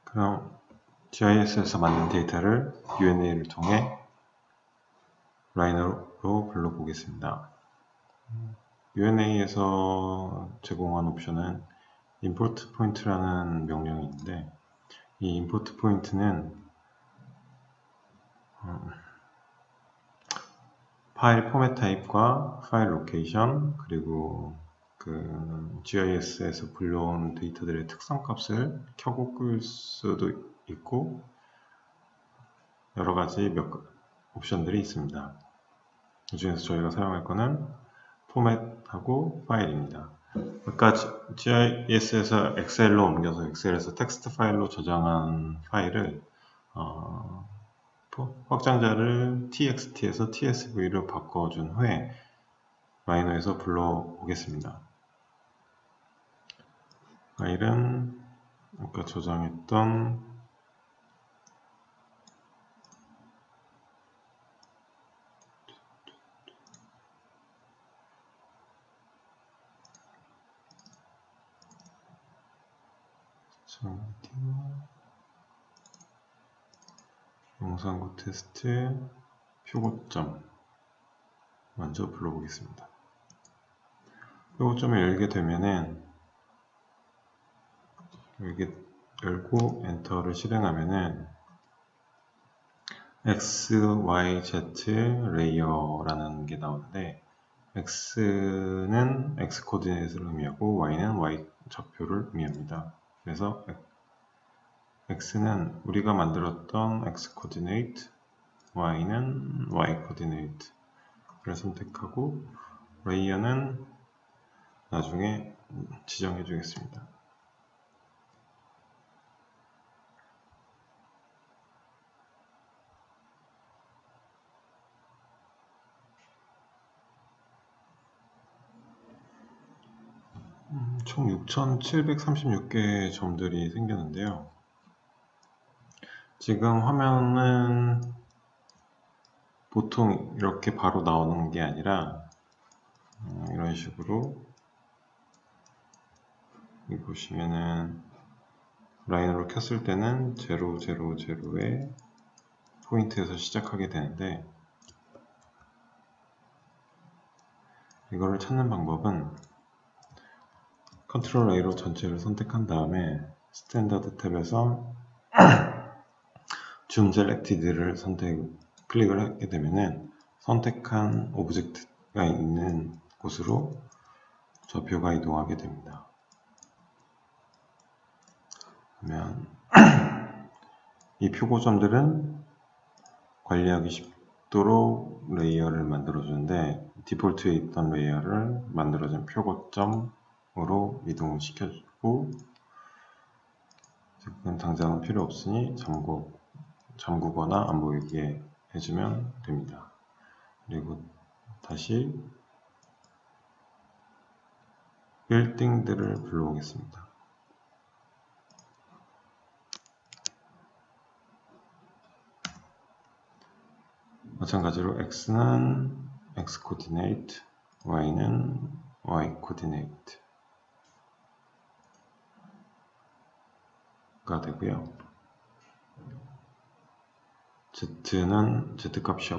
그럼 GIS에서 만든 데이터를 UNA를 통해 라이너로 불러보겠습니다. UNA에서 제공한 옵션은 import point라는 명령이 있는데, 이 import point는 파일 포맷 타입과 파일 로케이션, 그리고 그 GIS에서 불러온 데이터들의 특성 값을 켜고 끌 수도 있고, 여러 가지 옵션들이 있습니다. 이 중에서 저희가 사용할 거는 포맷하고 파일입니다. 아까 GIS에서 엑셀로 옮겨서 엑셀에서 텍스트 파일로 저장한 파일을 확장자를 txt에서 tsv로 바꿔준 후에 라이너에서 불러오겠습니다. 파일은 아까 저장했던 영상고 테스트 표고점 먼저 불러보겠습니다. 표고점을 열게 되면은 열고 엔터를 실행하면은 X, Y, Z 레이어라는 게 나오는데, X는 X 코디네이트를 의미하고 Y는 Y 좌표를 의미합니다. 그래서 X는 우리가 만들었던 X 코디네이트, Y는 Y 코디네이트를 선택하고 레이어는 나중에 지정해 주겠습니다. 총 6,736개의 점들이 생겼는데요. 지금 화면은 보통 이렇게 바로 나오는 게 아니라 이런 식으로 여기 보시면은 라인으로 켰을 때는 0, 0, 0의 포인트에서 시작하게 되는데, 이거를 찾는 방법은 컨트롤 A로 전체를 선택한 다음에 스탠다드 탭에서 줌 셀렉티드를 클릭을 하게 되면은 선택한 오브젝트가 있는 곳으로 좌표가 이동하게 됩니다. 그러면 이 표고점들은 관리하기 쉽도록 레이어를 만들어주는데, 디폴트에 있던 레이어를 만들어진 표고점으로 이동을 시켜주고, 지금 당장은 필요 없으니 잠그거나 안 보이게 해주면 됩니다. 그리고 다시 빌딩들을 불러오겠습니다. 마찬가지로 X는 X 코디네이트, Y는 Y 코디네이트가 되고요. Z는 Z 값이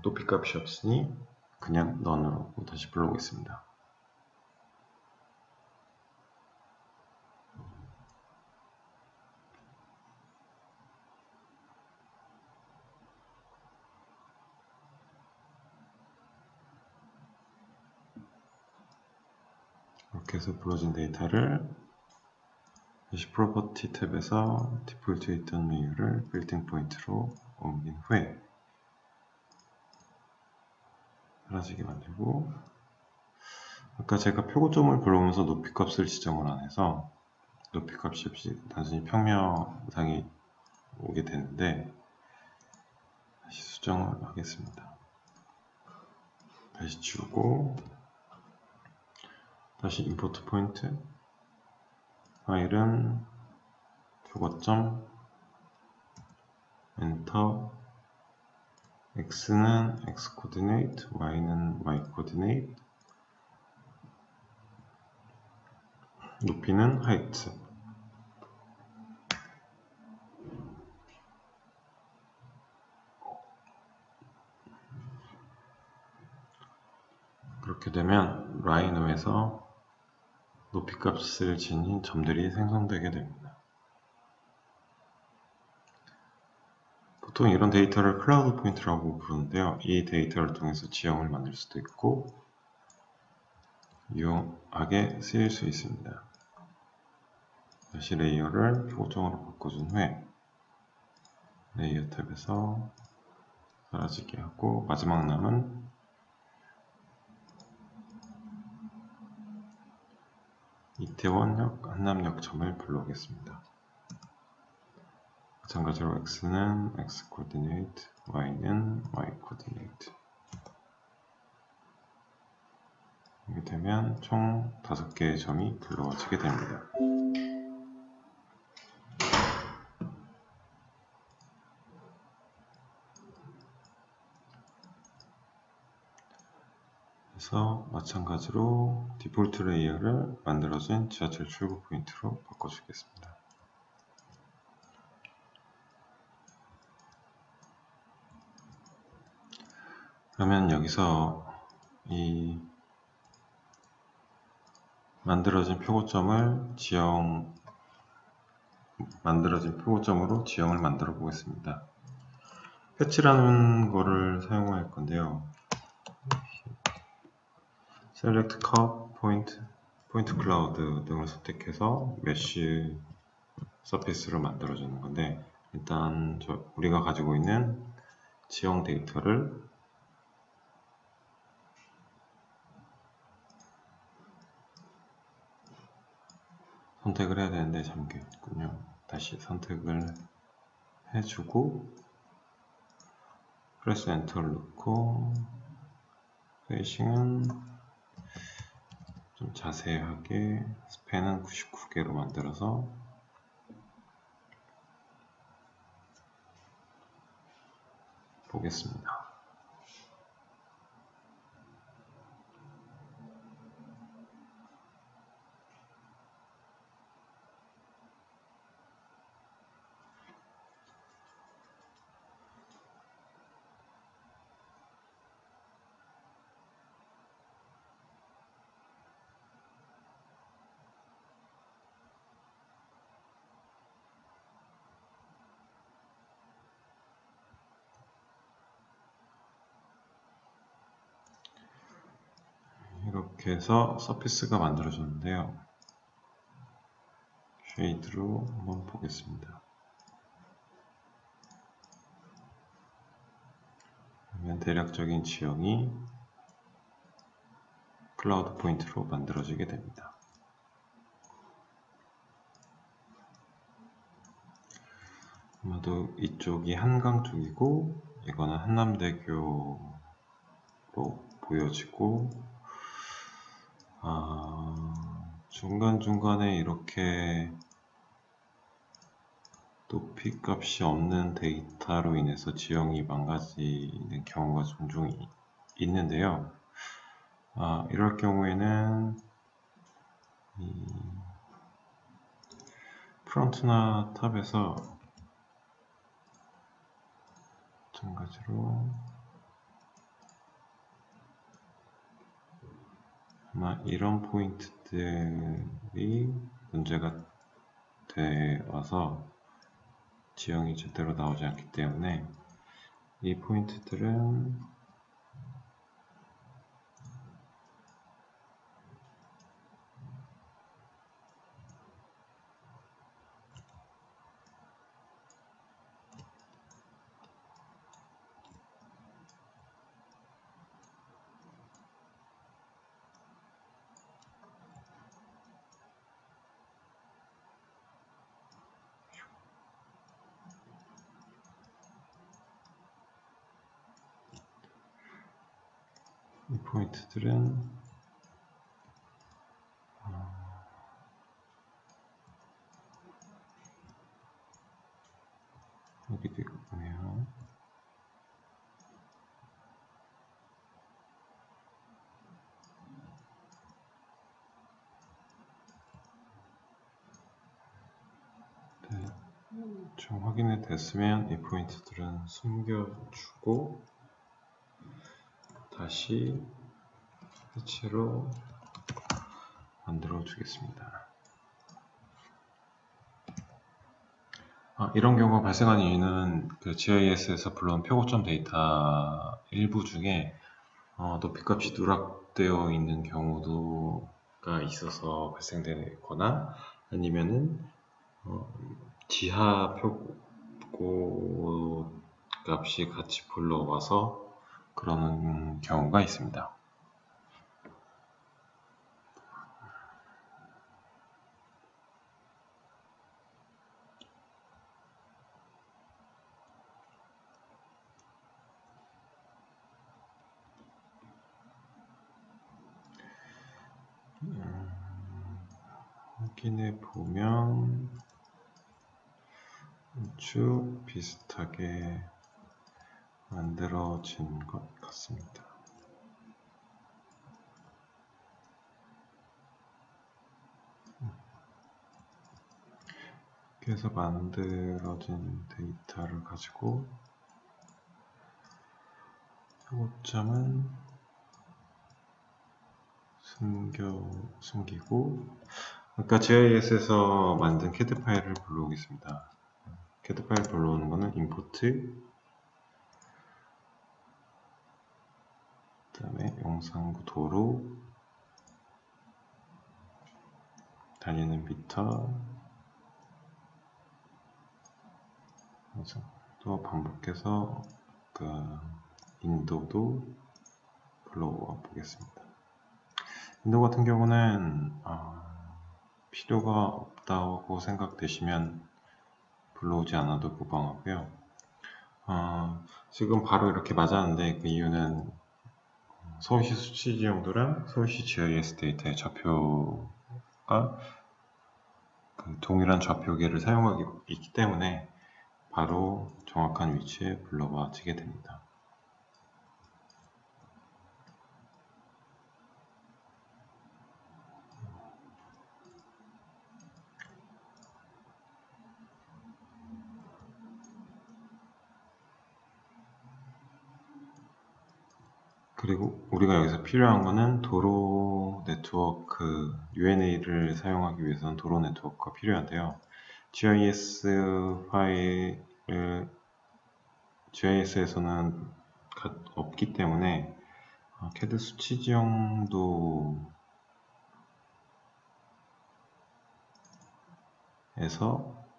높이 값이 없으니 그냥 none으로 다시 불러오겠습니다. 이렇게 해서 불러진 데이터를 다시 프로퍼티 탭에서 디폴트에 있던 메뉴를 빌딩 포인트로 옮긴 후에 사라지게 만들고, 아까 제가 표고점을 불러오면서 높이 값을 지정을 안 해서 높이 값이 없이 단순히 평면상이 오게 되는데, 다시 수정을 하겠습니다. 다시 지우고 다시 임포트 포인트, 파일은 표고점, 엔터, X는 X 코디네이트, Y는 Y 코디네이트, 높이는 height, 라이노에서 높이값을 지닌 점들이 생성되게 됩니다. 보통 이런 데이터를 클라우드 포인트라고 부르는데요. 이 데이터를 통해서 지형을 만들 수도 있고 유용하게 쓰일 수 있습니다. 다시 레이어를 표고점으로 바꿔준 후에 레이어 탭에서 사라지게 하고 마지막 남은 이태원역 한남역점을 불러오겠습니다. 마찬가지로 x는 x 코디네이트, y는 y 코디네이트. 이렇게 되면 총 5개의 점이 불러지게 됩니다. 그래서 마찬가지로 디폴트 레이어를 만들어진 지하철 출구 포인트로 바꿔주겠습니다. 그러면 여기서 이 만들어진 표고점으로 지형을 만들어 보겠습니다. 패치라는 거를 사용할 건데요. Select Curve, Point Cloud 등을 선택해서 메쉬 서피스를 만들어주는 건데, 일단 우리가 가지고 있는 지형 데이터를 선택을 해야 되는데 잠겼군요. 다시 선택을 해주고 프레스 엔터를 넣고 페이싱은 좀 자세하게 스팬은 99개로 만들어서 보겠습니다. 이렇게 해서 서피스가 만들어졌는데요. 쉐이드로 한번 보겠습니다. 그러면 대략적인 지형이 클라우드 포인트로 만들어지게 됩니다. 아마도 이쪽이 한강 쪽이고 이거는 한남대교로 보여지고, 중간중간에 이렇게 높이 값이 없는 데이터로 인해서 지형이 망가지는 경우가 종종 있는데요. 이럴 경우에는 이 프론트나 탑에서 마찬가지로 아마 이런 포인트들이 문제가 되어서 지형이 제대로 나오지 않기 때문에 이 포인트들은 여기도 있고요. 좀 확인이 됐으면 이 포인트들은 숨겨주고 다시 패치로 만들어 주겠습니다. 이런 경우가 발생한 이유는 그 GIS에서 불러온 표고점 데이터 일부 중에 높이값이 누락되어 있는 경우가 있어서 발생되거나 아니면은 지하 표고 값이 같이 불러와서 그러는 경우가 있습니다. 확인해 보면 쭉 비슷하게 만들어진 것 같습니다. 그래서 만들어진 데이터를 가지고 표고점은 숨기고 아까 GIS에서 만든 CAD 파일을 불러오겠습니다. CAD 파일 불러오는 거는 임포트 그 다음에 용산구 도로 다니는 미터 또 반복해서 그 인도도 불러와 보겠습니다. 인도 같은 경우는 필요가 없다고 생각되시면 불러오지 않아도 무방하고요. 지금 바로 이렇게 맞았는데 그 이유는 서울시 수치지형도랑 서울시 GIS 데이터의 좌표가 그 동일한 좌표계를 사용하고 있기 때문에 바로 정확한 위치에 불러와지게 됩니다. 그리고 우리가 여기서 필요한 거는 도로 네트워크 UNA를 사용하기 위해서는 도로 네트워크가 필요한데요. GIS 파일을 GIS에서는 없기 때문에 CAD 수치지형도에서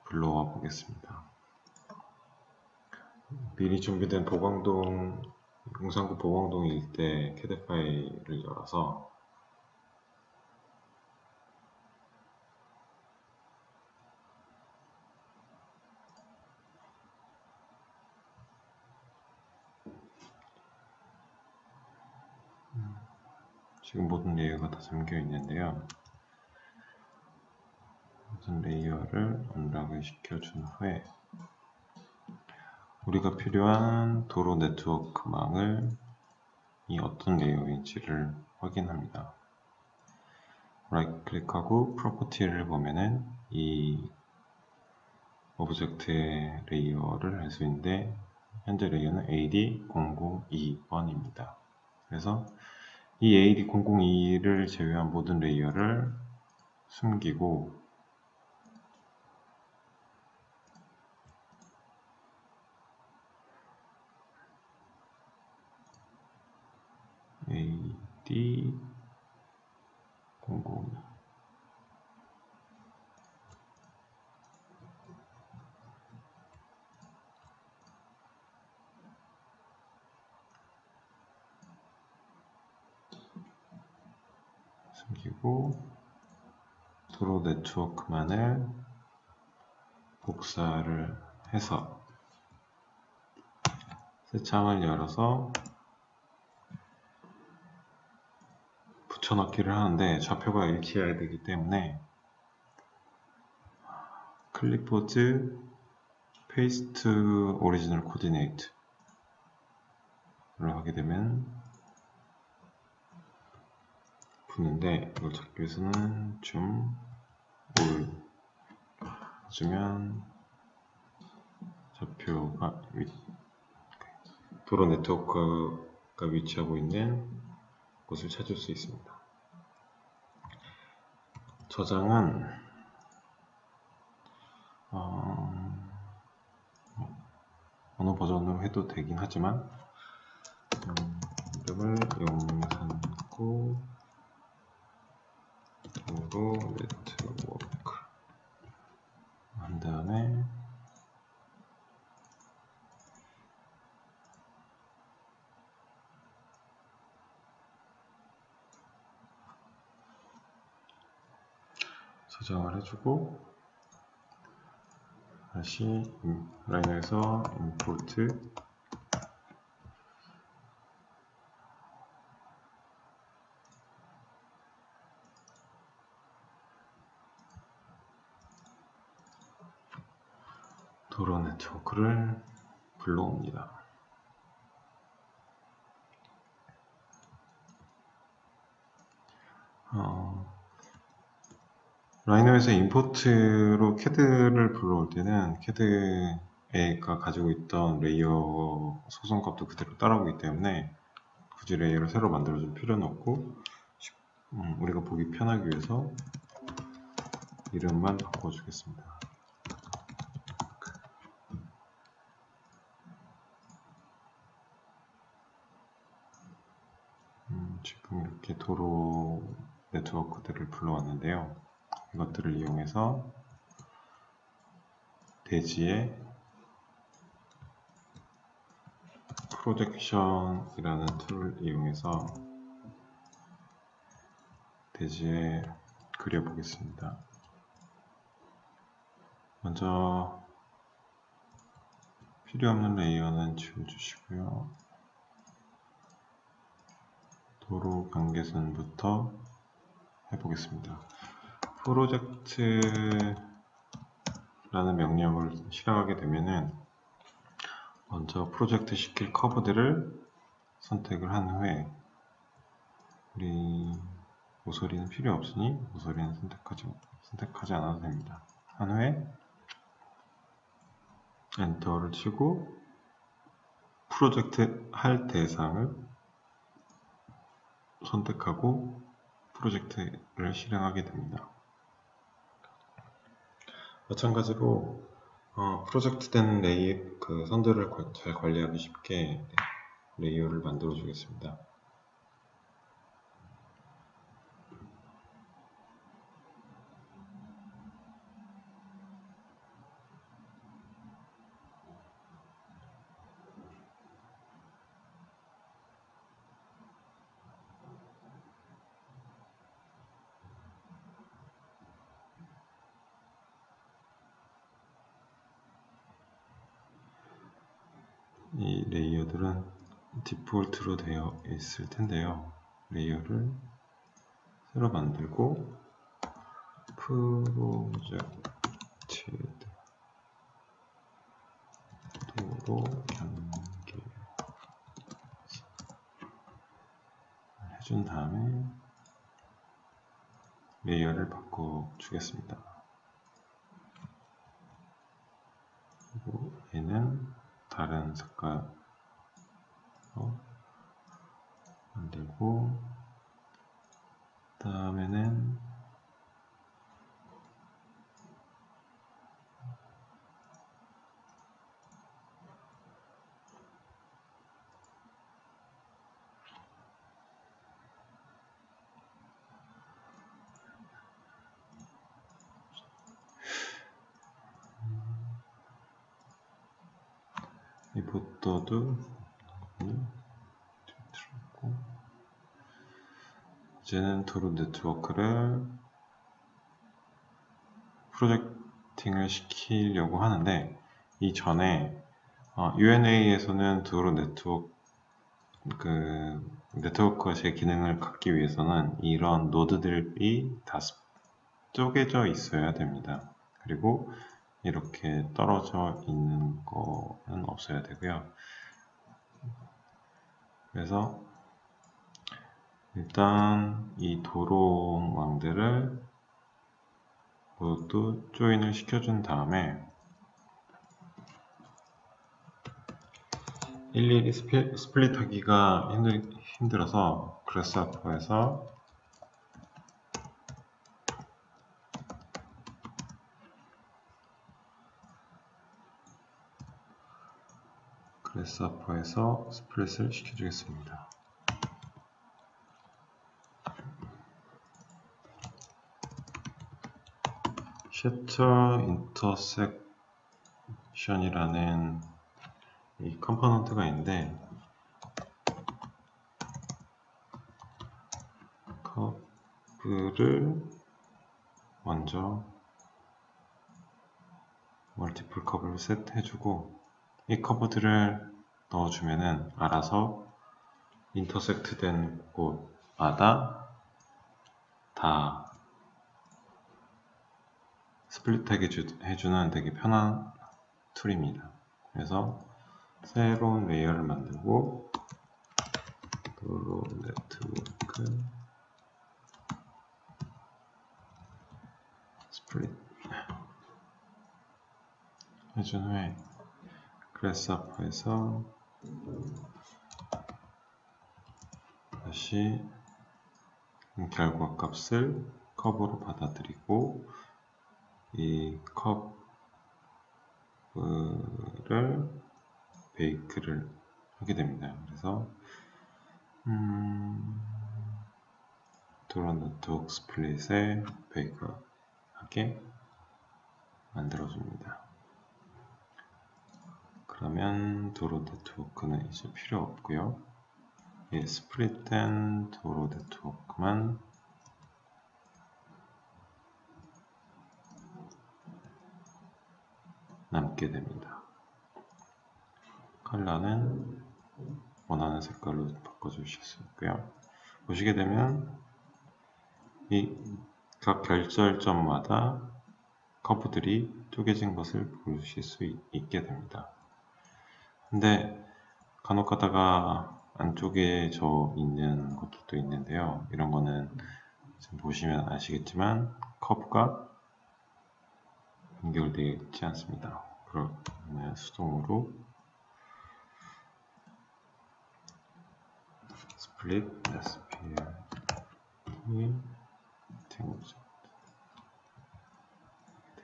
불러와 보겠습니다. 미리 준비된 용산구 보광동 일대 CAD 파일을 열어서 지금 모든 레이어가 다 잠겨 있는데요. 모든 레이어를 언락을 시켜준 후에 우리가 필요한 도로 네트워크망을 이 어떤 레이어인지를 확인합니다. 라이트 클릭하고 프로퍼티를 보면은 이 오브젝트의 레이어를 할 수 있는데 현재 레이어는 AD002번입니다. 그래서 이 AD002를 제외한 모든 레이어를 숨기고 AD002 숨기고 도로 네트워크만을 복사를 해서 새 창을 열어서 붙여넣기를 하는데 좌표가 일치해야 되기 때문에 클립보드 페이스트 오리지널 코디네이트를 하게 되면 붙는데 이걸 찾기 위해서는 좀 올 해주면 좌표가 도로 네트워크가 위치하고 있는 곳을 찾을 수 있습니다. 저장은 어느 버전으로 해도 되긴 하지만 이름을 용산구 도로 네트워크 한 다음에 저장을 해주고 다시 라이너에서 임포트 도로 네트워크를 불러옵니다. 라이노에서 임포트로 캐드를 불러올 때는 캐드가 가지고 있던 레이어 소성값도 그대로 따라오기 때문에 굳이 레이어를 새로 만들어줄 필요는 없고 우리가 보기 편하기 위해서 이름만 바꿔주겠습니다. 지금 이렇게 도로 네트워크들을 불러왔는데요. 이것들을 이용해서 대지에 프로젝션이라는 툴을 이용해서 대지에 그려보겠습니다. 먼저 필요없는 레이어는 지워주시고요. 도로 경계선부터 해보겠습니다. 프로젝트라는 명령을 실행하게 되면은 먼저 프로젝트 시킬 커브들을 선택을 한 후에 우리 모서리는 필요 없으니 모서리는 선택하지 않아도 됩니다. 한 후에 엔터를 치고 프로젝트 할 대상을 선택하고 프로젝트를 실행하게 됩니다. 마찬가지로 프로젝트 된 선들을 잘 관리하기 쉽게 레이어를 만들어 주겠습니다. 이 레이어들은 디폴트로 되어 있을 텐데요. 레이어를 새로 만들고 프로젝트 도로 경계 해준 다음에 레이어를 바꿔주겠습니다. 그리고 얘는 다른 색깔로 만들고 다음에는 이 보더도 이제는 도로 네트워크를 프로젝팅을 시키려고 하는데 이 전에 UNA에서는 도로 네트워크가 제 기능을 갖기 위해서는 이런 노드들이 다 쪼개져 있어야 됩니다. 그리고 이렇게 떨어져 있는 거는 없어야 되고요. 그래서 일단 이 도로망들을 모두 조인을 시켜준 다음에 일일이 스플릿하기가 힘들어서 그래스하퍼에서 그래서퍼에서 스플릿을 시켜주겠습니다. 셔터 인터섹션이라는 이 컴포넌트가 있는데 커브를 먼저 멀티플 커브를 셋해주고 이 커브들을 넣어주면은 알아서 인터섹트 된 곳마다 다 스플릿 해주는 되게 편한 툴입니다. 그래서 새로운 레이어를 만들고 도로 네트워크 스플릿 해준 후에 그래서퍼에서 다시 결과값을 커브로 받아들이고 이 커브를 베이크를 하게 됩니다. 그래서 도로 네트워크 스플릿에 베이크하게 만들어줍니다. 그러면 도로 네트워크는 이제 필요 없고요. 이 스플릿된 도로 네트워크만 남게 됩니다. 컬러는 원하는 색깔로 바꿔주실 수 있고요. 보시게 되면 이 각 결절점마다 커브들이 쪼개진 것을 보실 수 있게 됩니다. 근데 간혹 가다가 안 쪼개져 있는 것들도 있는데요. 이런 거는 지금 보시면 아시겠지만 커브가 연결되어 있지 않습니다. 그러면 수동으로 스플릿 SPL이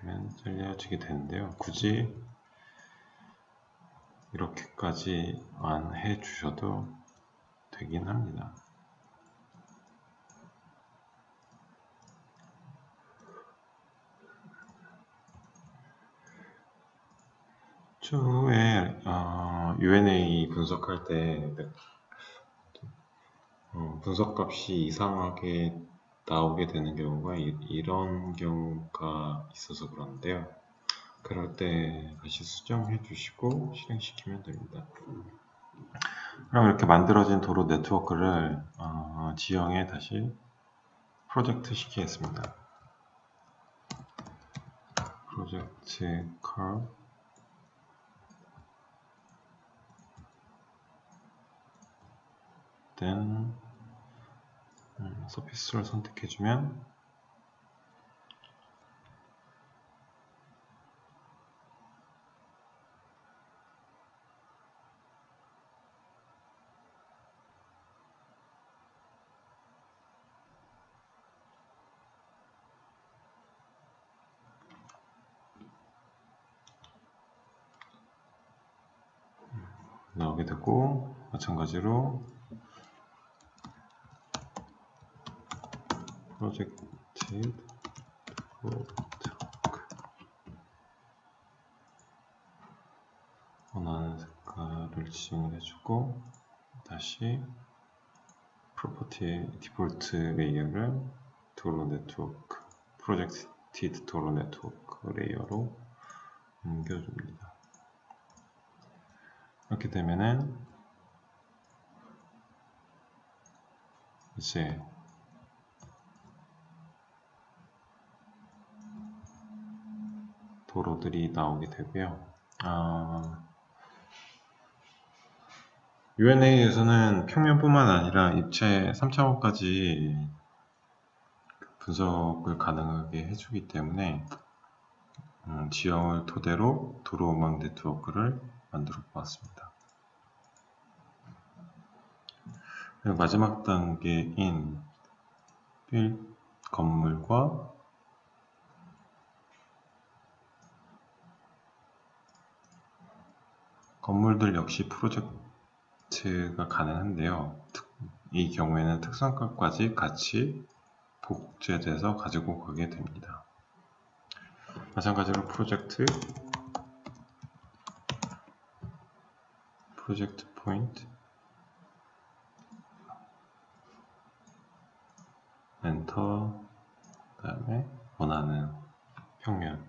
되면 잘려지게 되는데요. 굳이 이렇게까지 안 해주셔도 되긴 합니다. 추후에 UNA 분석할 때 분석값이 이상하게 나오게 되는 경우가 이런 경우가 있어서 그런데요. 그럴 때 다시 수정해 주시고 실행시키면 됩니다. 그럼 이렇게 만들어진 도로 네트워크를 지형에 다시 프로젝트 시키겠습니다. 프로젝트 curve then 서피스를 선택해주면 나오게 되고, 마찬가지로 프로젝트 원하는 색깔을 지정을 해주고 다시 프로퍼티 디폴트 레이어를 도로 네트워크 프로젝티드 도로 네트워크 레이어로 옮겨줍니다. 이렇게 되면은 이제 도로들이 나오게 되고요. UNA에서는 평면뿐만 아니라 입체 3차원까지 분석을 가능하게 해주기 때문에 지형을 토대로 도로 음악 네트워크를 만들어 보았습니다. 그리고 마지막 단계인 건물과 건물들 역시 프로젝트가 가능한데요. 이 경우에는 특성값까지 같이 복제돼서 가지고 가게 됩니다. 마찬가지로 프로젝트 포인트 엔터, 그 다음에 원하는 평면,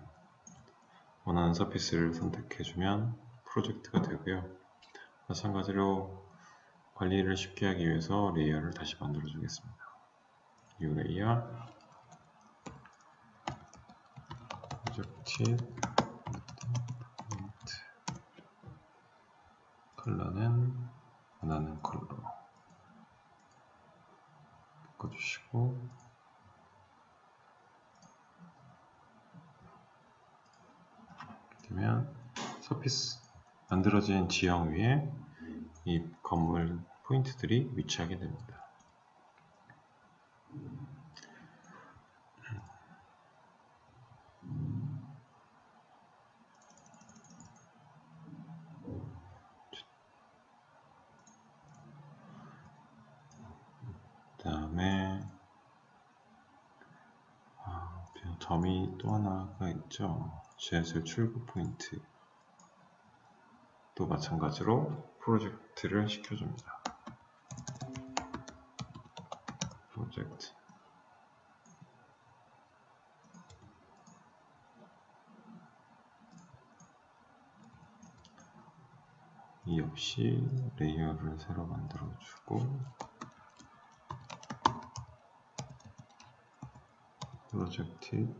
원하는 서피스를 선택해주면 프로젝트가 되고요. 마찬가지로 관리를 쉽게 하기 위해서 레이어를 다시 만들어 주겠습니다. New Layer, 프로젝트, 컬러는 원하는 컬러로 바꿔주시고, 그러면 서피스 만들어진 지형 위에 이 건물 포인트들이 위치하게 됩니다. 그 다음에 점이 또 하나가 있죠. GSL 출구 포인트. 또 마찬가지로 프로젝트를 시켜줍니다. 프로젝트. 이 역시 레이어를 새로 만들어주고, 프로젝트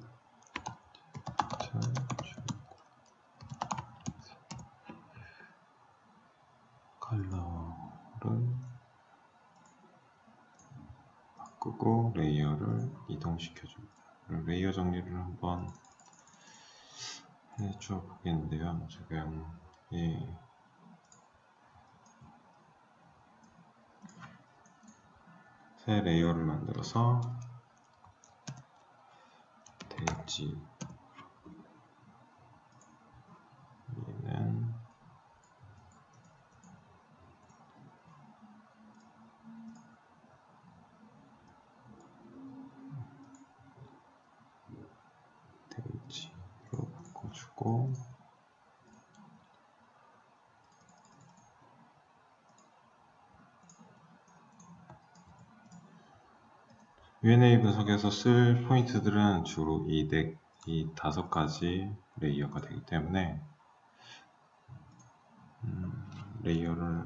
컬러를 바꾸고 레이어를 이동시켜줍니다. 레이어 정리를 한번 해줘 보겠는데요. 지금 새 레이어를 만들어서 대지 얘는 대지로 바꿔주고, UNA 분석에서 쓸 포인트들은 주로 이 5가지 레이어가 되기 때문에 레이어를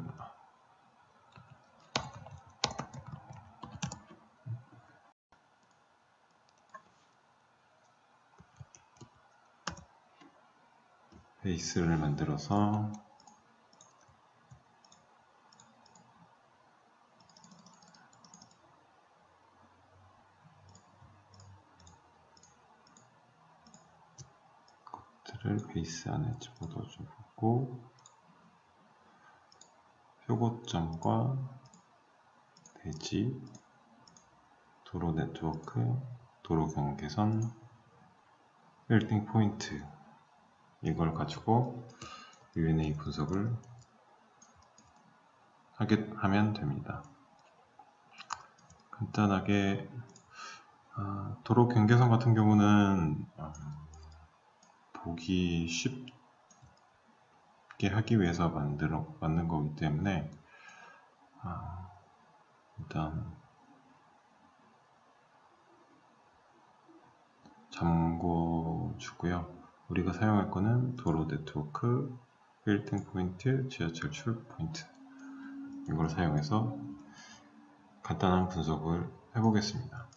베이스를 만들어서 것들을 베이스 안에 집어넣어주고, 표고점과 대지, 도로 네트워크, 도로 경계선, 빌딩 포인트, 이걸 가지고 UNA 분석을 하면 됩니다. 간단하게 도로 경계선 같은 경우는 보기 쉽게 하기 위해서 만든 거기 때문에 일단 잠궈 주고요. 우리가 사용할 거는 도로 네트워크, 빌딩 포인트, 지하철 출구 포인트, 이걸 사용해서 간단한 분석을 해보겠습니다.